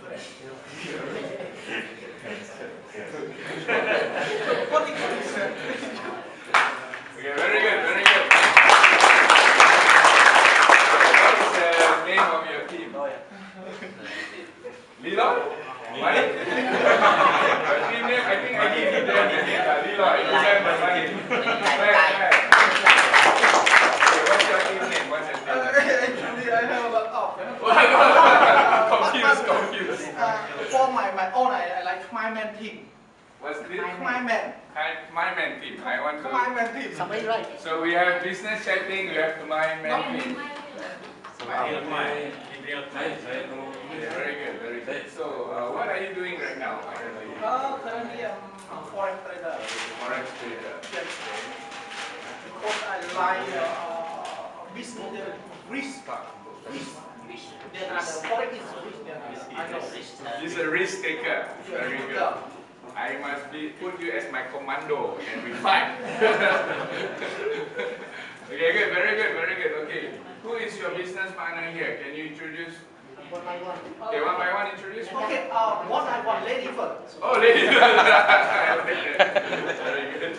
What is it? Okay, very good, very good. What is the name of your team? Leroy? Money? Your team name? I think I give you their name. Leroy. You have the money. Where? Okay, what's your team name? What's your team name? Actually, I have a lot of. Confused. For my own, I like my man team. What's this? My man. My man team. I want My to. man team. Somebody right. So we have business chatting. We have my man team. Yeah, very good, very good. So, what are you doing right now? Currently I'm a foreign trader. Forex trader. Yes. Because I like business risk. Then the forex is risk. I know. He's a risk taker. Very good. I must put you as my commando and we fight. Okay, good, very good, very good. Okay, who is your business partner here? Can you introduce? One by one. Okay, one by one, introduce. Okay, one I want lady first. Oh, lady. Very good.